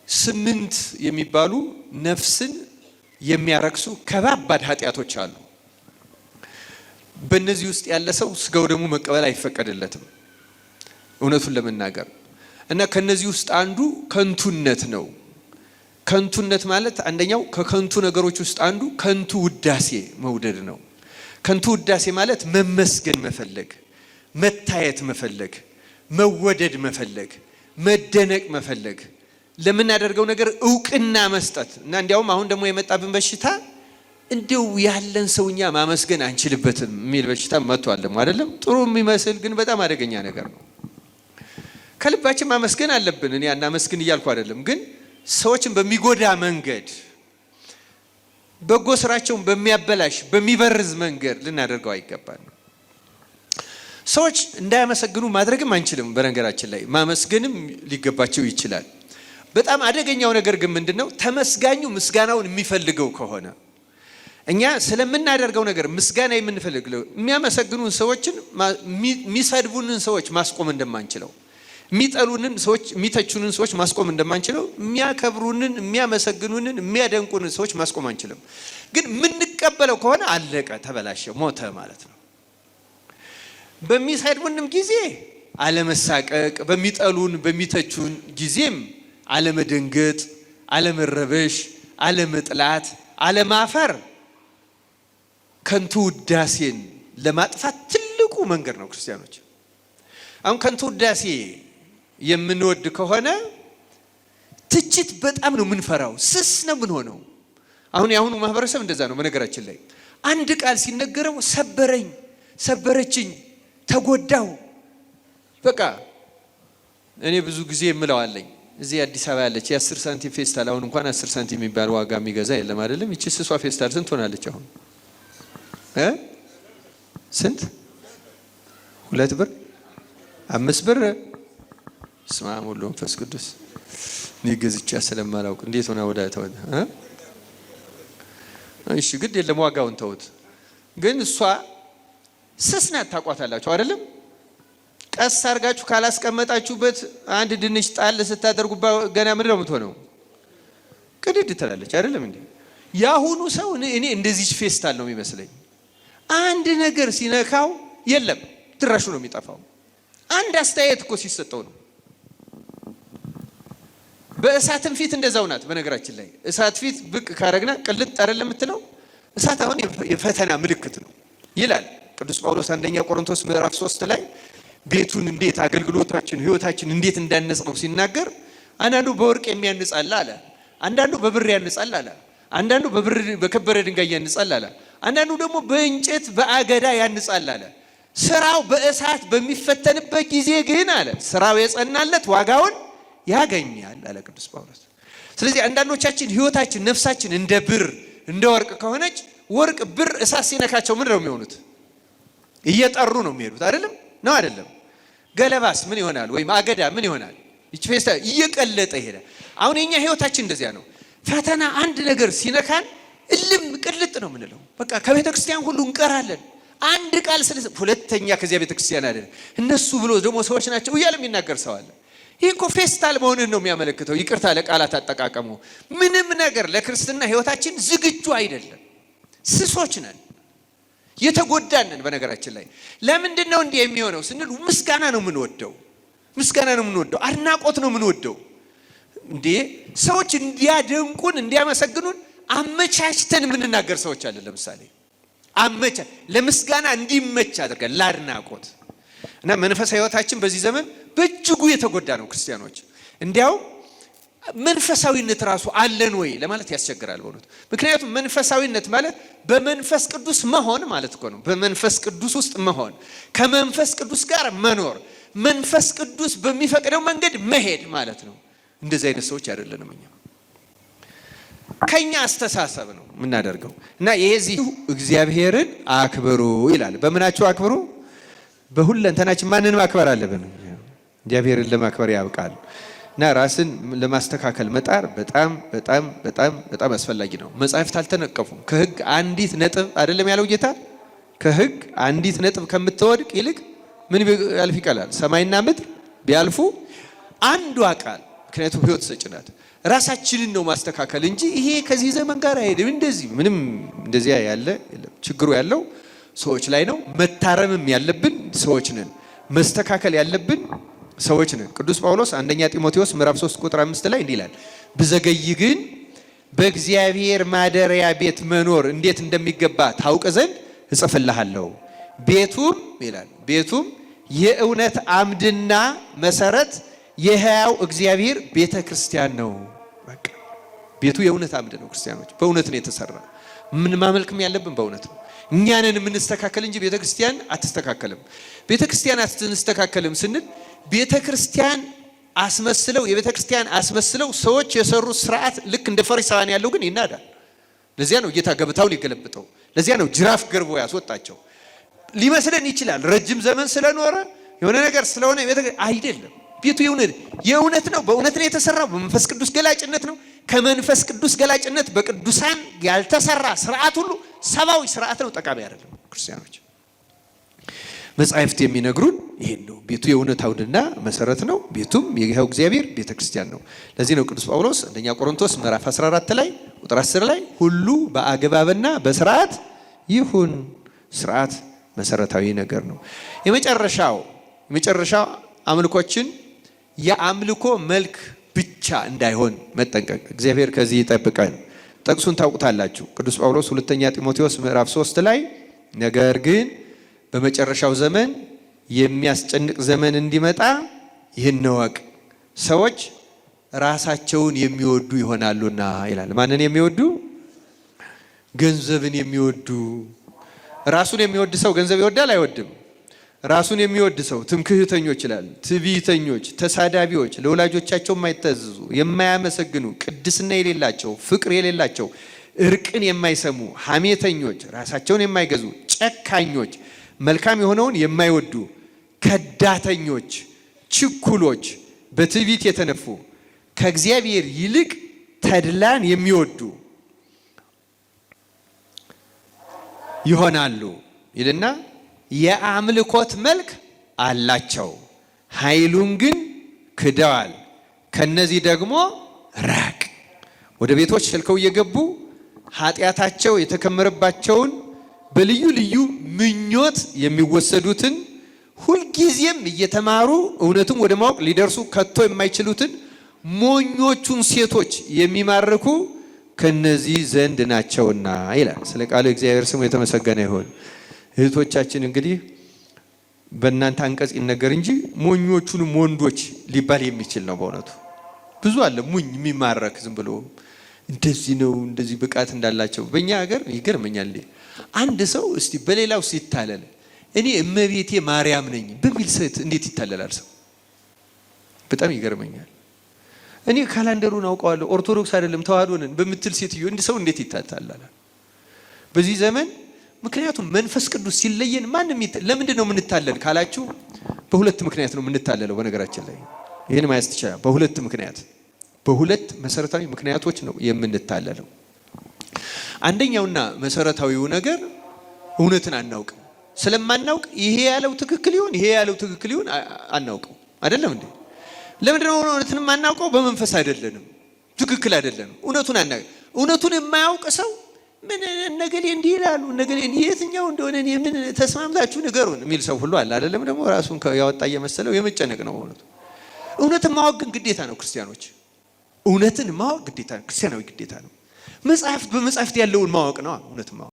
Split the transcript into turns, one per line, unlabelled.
8 የሚባሉ ነፍስን የሚያረክሱ ከባባድ ኃጢያቶች አሉ። በእነዚህ ውስጥ ያለ ሰው ስጋው ደግሞ መቀበል አይፈቀድለትም እውነቱን ለመናገር እና ከነዚህ ውስጥ አንዱ ከንቱነት ነው። ከንቱነት ማለት አንደኛው ከከንቱ ነገሮች ውስጥ አንዱ ከንቱ ውዳሴ መውደድ ነው። ከንቱ ውዳሴ ማለት መመስገን መፈለግ፣ መታየት መፈለግ፣ መወደድ መፈለግ፣ መደነቅ መፈለግ፣ ለምናደርገው ነገር ዕውቅና መስጠት እና እንዲያውም አሁን ደግሞ የመጣብን በሽታ እንደው ያለን ሰውኛ ማመስገን አንችልበትም የሚል በሽታ መጥቷል አይደለም? ጥሩ የሚመስል ግን በጣም አደገኛ ነገር ነው። ከልባችን ማመስገን አለብን። እኔ አናመስግን እያልኩ አይደለም፣ ግን ሰዎችን በሚጎዳ መንገድ በጎ ስራቸውን በሚያበላሽ በሚበርዝ መንገድ ልናደርገው አይገባም። ሰዎች እንዳያመሰግኑ ማድረግም አንችልም። በነገራችን ላይ ማመስገንም ሊገባቸው ይችላል። በጣም አደገኛው ነገር ግን ምንድነው? ተመስጋኙ ምስጋናውን የሚፈልገው ከሆነ እኛ ስለምናደርገው ነገር ምስጋና የምንፈልገው የሚያመሰግኑን ሰዎችን የሚሰድቡንን ሰዎች ማስቆም እንደማንችለው፣ የሚጠሉንን ሰዎች የሚተቹንን ሰዎች ማስቆም እንደማንችለው፣ የሚያከብሩንን የሚያመሰግኑንን የሚያደንቁንን ሰዎች ማስቆም አንችልም። ግን የምንቀበለው ከሆነ አለቀ፣ ተበላሸ፣ ሞተ ማለት ነው። በሚሰድቡንም ጊዜ አለመሳቀቅ፣ በሚጠሉን በሚተቹን ጊዜም አለመደንገጥ፣ አለመረበሽ፣ አለመጥላት፣ አለማፈር ከንቱ ውዳሴን ለማጥፋት ትልቁ መንገድ ነው። ክርስቲያኖች አሁን ከንቱ ውዳሴ የምንወድ ከሆነ ትችት በጣም ነው የምንፈራው፣ ስስ ነው የምንሆነው። አሁን የአሁኑ ማህበረሰብ እንደዛ ነው። በነገራችን ላይ አንድ ቃል ሲነገረው ሰበረኝ፣ ሰበረችኝ፣ ተጎዳው፣ በቃ እኔ ብዙ ጊዜ የምለዋለኝ እዚህ አዲስ አበባ ያለች የ10 ሳንቲም ፌስታል አሁን እንኳን 10 ሳንቲም የሚባል ዋጋ የሚገዛ የለም አይደለም? እቺ ስሷ ፌስታል ስንት ሆናለች አሁን? ስንት? 2 ብር 5 ብር? ስማ ሙሉ መንፈስ ቅዱስ ንገዝቻ ስለማላውቅ እንዴት ሆነ ወዳ ተወደ? እሺ ግድ የለም ዋጋውን ተውት። ግን እሷ ስስናት ታቋታላችሁ አይደለም? ቀስ አርጋችሁ ካላስቀመጣችሁበት አንድ ድንች ጣል ስታደርጉባ ገና ምንድነው የምትሆነው? ቅድድ ትላለች አይደለም እንዴ? ያሁኑ ሰው እኔ እንደዚህ ፌስታል ነው የሚመስለኝ። አንድ ነገር ሲነካው የለም ድራሹ ነው የሚጠፋው። አንድ አስተያየት እኮ ሲሰጠው ነው። በእሳትም ፊት እንደዛው ናት። በነገራችን ላይ እሳት ፊት ብቅ ካረግና ቅልጥ አይደለም የምትለው። እሳት አሁን የፈተና ምልክት ነው ይላል ቅዱስ ጳውሎስ አንደኛ ቆሮንቶስ ምዕራፍ 3 ላይ ቤቱን እንዴት አገልግሎታችን ህይወታችን እንዴት እንዳነጽነው ሲናገር አንዳንዱ በወርቅ የሚያንጻል አለ፣ አንዳንዱ በብር ያንጻል አለ፣ አንዳንዱ በከበረ ድንጋይ ያንጻል አለ፣ አንዳንዱ ደግሞ በእንጨት በአገዳ ያንጻል አለ። ስራው በእሳት በሚፈተንበት ጊዜ ግን አለ ስራው የጸናለት ዋጋውን ያገኛል አለ ቅዱስ ጳውሎስ። ስለዚህ አንዳንዶቻችን ህይወታችን ነፍሳችን እንደ ብር እንደ ወርቅ ከሆነች ወርቅ ብር እሳት ሲነካቸው ምን ነው የሚሆኑት? እየጠሩ ነው የሚሄዱት አይደለም? ነው አይደለም? ገለባስ ምን ይሆናል? ወይም አገዳ ምን ይሆናል? እቺ ፌስታ እየቀለጠ ይሄዳል። አሁን የኛ ህይወታችን እንደዚያ ነው። ፈተና አንድ ነገር ሲነካን እልም ቅልጥ ነው የምንለው። በቃ ከቤተ ክርስቲያን ሁሉ እንቀራለን። አንድ ቃል ሁለተኛ ከዚያ ቤተ ክርስቲያን አይደለም እነሱ ብሎ ደግሞ ሰዎች ናቸው እያለ የሚናገር ሰው አለ። ይህ እኮ ፌስታል መሆንን ነው የሚያመለክተው። ይቅርታ ለቃላት አጠቃቀሙ። ምንም ነገር ለክርስትና ህይወታችን ዝግጁ አይደለም። ስሶች ነን፣ የተጎዳንን። በነገራችን ላይ ለምንድን ነው እንዲህ የሚሆነው ስንል ምስጋና ነው የምንወደው፣ ምስጋና ነው የምንወደው፣ አድናቆት ነው የምንወደው። እንዴ ሰዎች እንዲያደንቁን እንዲያመሰግኑን አመቻችተን የምንናገር ሰዎች አለ። ለምሳሌ ለምስጋና እንዲመች አድርገን ለአድናቆት እና መንፈሳዊ ህይወታችን በዚህ ዘመን በእጅጉ የተጎዳ ነው። ክርስቲያኖች እንዲያውም መንፈሳዊነት ራሱ አለን ወይ ለማለት ያስቸግራል በእውነት። ምክንያቱም መንፈሳዊነት ማለት በመንፈስ ቅዱስ መሆን ማለት እኮ ነው። በመንፈስ ቅዱስ ውስጥ መሆን፣ ከመንፈስ ቅዱስ ጋር መኖር፣ መንፈስ ቅዱስ በሚፈቅደው መንገድ መሄድ ማለት ነው። እንደዚህ አይነት ሰዎች አይደለንም እኛ። ከኛ አስተሳሰብ ነው የምናደርገው እና የዚህ እግዚአብሔርን አክብሩ ይላል። በምናችሁ አክብሩ? በሁለንተናችን ማንን ማክበር አለብን? እግዚአብሔርን ለማክበር ያብቃል። እና ራስን ለማስተካከል መጣር በጣም በጣም በጣም በጣም አስፈላጊ ነው። መጻሕፍት አልተነቀፉም። ከህግ አንዲት ነጥብ አይደለም ያለው ጌታ። ከህግ አንዲት ነጥብ ከምትወድቅ ይልቅ ምን ቢያልፍ ይቀላል? ሰማይና ምድር ቢያልፉ አንዷ ቃል ምክንያቱም ህይወት ሰጪ ናት። ራሳችንን ነው ማስተካከል እንጂ ይሄ ከዚህ ዘመን ጋር አይሄድም። እንደዚህ ምንም እንደዚያ ያለ የለም። ችግሩ ያለው ሰዎች ላይ ነው። መታረምም ያለብን ሰዎች ነን። መስተካከል ያለብን ሰዎች ነን። ቅዱስ ጳውሎስ አንደኛ ጢሞቴዎስ ምዕራፍ 3 ቁጥር 5 ላይ እንዲህ ይላል፣ ብዘገይ ግን በእግዚአብሔር ማደሪያ ቤት መኖር እንዴት እንደሚገባ ታውቅ ዘንድ እጽፍልሃለሁ። ቤቱም ይላል ቤቱም የእውነት አምድና መሰረት የሕያው እግዚአብሔር ቤተ ክርስቲያን ነው። በቃ ቤቱ የእውነት አምድ ነው። ክርስቲያኖች በእውነት ነው የተሰራ። ምን ማመልክም ያለብን በእውነት ነው። እኛንን የምንስተካከል እንጂ ቤተ ክርስቲያን አትስተካከልም። ቤተ ክርስቲያን አትስተካከልም ስንል ቤተ ክርስቲያን አስመስለው የቤተ ክርስቲያን አስመስለው ሰዎች የሰሩት ስርዓት ልክ እንደ ፈሪሳውያን ያለው ግን ይናዳል። ለዚያ ነው ጌታ ገበታውን የገለበጠው። ለዚያ ነው ጅራፍ ገርቦ ያስወጣቸው። ሊመስለን ይችላል ረጅም ዘመን ስለኖረ የሆነ ነገር ስለሆነ አይደለም። ቤቱ የእውነት ነው። በእውነት ነው የተሰራው። በመንፈስ ቅዱስ ገላጭነት ነው። ከመንፈስ ቅዱስ ገላጭነት በቅዱሳን ያልተሰራ ስርዓት ሁሉ ሰባዊ ስርዓት ነው፣ ጠቃሚ አይደለም። ክርስቲያኖች መጻሕፍት የሚነግሩን ይሄን ነው። ቤቱ የእውነት አውድና መሰረት ነው። ቤቱም የሕያው እግዚአብሔር ቤተ ክርስቲያን ነው። ለዚህ ነው ቅዱስ ጳውሎስ አንደኛ ቆሮንቶስ ምዕራፍ 14 ላይ ቁጥር 10 ላይ ሁሉ በአግባብና በስርዓት ይሁን። ስርዓት መሰረታዊ ነገር ነው። የመጨረሻው አምልኮችን የአምልኮ መልክ ብቻ እንዳይሆን መጠንቀቅ። እግዚአብሔር ከዚህ ይጠብቀን። ጥቅሱን ታውቁታላችሁ። ቅዱስ ጳውሎስ ሁለተኛ ጢሞቴዎስ ምዕራፍ 3 ላይ ነገር ግን በመጨረሻው ዘመን የሚያስጨንቅ ዘመን እንዲመጣ ይህን እወቅ፣ ሰዎች ራሳቸውን የሚወዱ ይሆናሉና ይላል። ማንን የሚወዱ? ገንዘብን የሚወዱ። ራሱን የሚወድ ሰው ገንዘብ ይወዳል አይወድም? ራሱን የሚወድ ሰው ትምክህተኞች ይላል። ትዕቢተኞች፣ ተሳዳቢዎች፣ ለወላጆቻቸው የማይታዘዙ፣ የማያመሰግኑ፣ ቅድስና የሌላቸው፣ ፍቅር የሌላቸው፣ እርቅን የማይሰሙ፣ ሐሜተኞች፣ ራሳቸውን የማይገዙ፣ ጨካኞች፣ መልካም የሆነውን የማይወዱ፣ ከዳተኞች፣ ችኩሎች፣ በትዕቢት የተነፉ፣ ከእግዚአብሔር ይልቅ ተድላን የሚወዱ ይሆናሉ ይልና የአምልኮት መልክ አላቸው፣ ኃይሉን ግን ክደዋል። ከነዚህ ደግሞ ራቅ። ወደ ቤቶች ሸልከው እየገቡ ኃጢአታቸው የተከመረባቸውን በልዩ ልዩ ምኞት የሚወሰዱትን ሁልጊዜም እየተማሩ እውነቱን ወደ ማወቅ ሊደርሱ ከቶ የማይችሉትን ሞኞቹን ሴቶች የሚማርኩ ከነዚህ ዘንድ ናቸውና ይላል። ስለ ቃሉ እግዚአብሔር ስሙ የተመሰገነ ይሁን። እህቶቻችን እንግዲህ በእናንተ አንቀጽ ይነገር እንጂ ሞኞቹንም ወንዶች ሊባል የሚችል ነው። በእውነቱ ብዙ አለ ሙኝ የሚማረክ ዝም ብሎ እንደዚህ ነው እንደዚህ ብቃት እንዳላቸው። በእኛ ሀገር ይገርመኛል። አንድ ሰው እስቲ በሌላው ሲታለል እኔ እመቤቴ ማርያም ነኝ በሚል ሴት እንዴት ይታለላል ሰው? በጣም ይገርመኛል። እኔ ካላንደሩን አውቀዋለሁ ኦርቶዶክስ አይደለም ተዋህዶ ነን በምትል ሴትዮ እንዲህ ሰው እንዴት ይታለላል በዚህ ዘመን? ምክንያቱም መንፈስ ቅዱስ ሲለየን ማንም ለምንድን ነው የምንታለል ካላችሁ፣ በሁለት ምክንያት ነው የምንታለለው። በነገራችን ላይ ይህን ማየት ትችላል። በሁለት መሰረታዊ ምክንያቶች ነው የምንታለለው። አንደኛውና መሰረታዊው ነገር እውነትን አናውቅም። ስለማናውቅ ይሄ ያለው ትክክል ይሁን ይሄ ያለው ትክክል ይሁን አናውቅም። አይደለም እንዴ? ለምንድን ነው እውነትን የማናውቀው? በመንፈስ አይደለንም፣ ትክክል አይደለንም። እውነቱን የማያውቅ ሰው ምን ነገሌ እንዲህ ይላሉ ነገሌ የትኛው እንደሆነ ምን ተስማምታችሁ ንገሩን የሚል ሰው ሁሉ አለ። አይደለም ደግሞ ራሱን ያወጣ እየመሰለው የመጨነቅ ነው። እውነትን ማወቅ ግን ግዴታ ነው። ክርስቲያኖች እውነትን ማወቅ ግዴታ ነው፣ ክርስቲያናዊ ግዴታ ነው። በመጽሐፍት ያለውን ማወቅ ነው እውነትን ማወቅ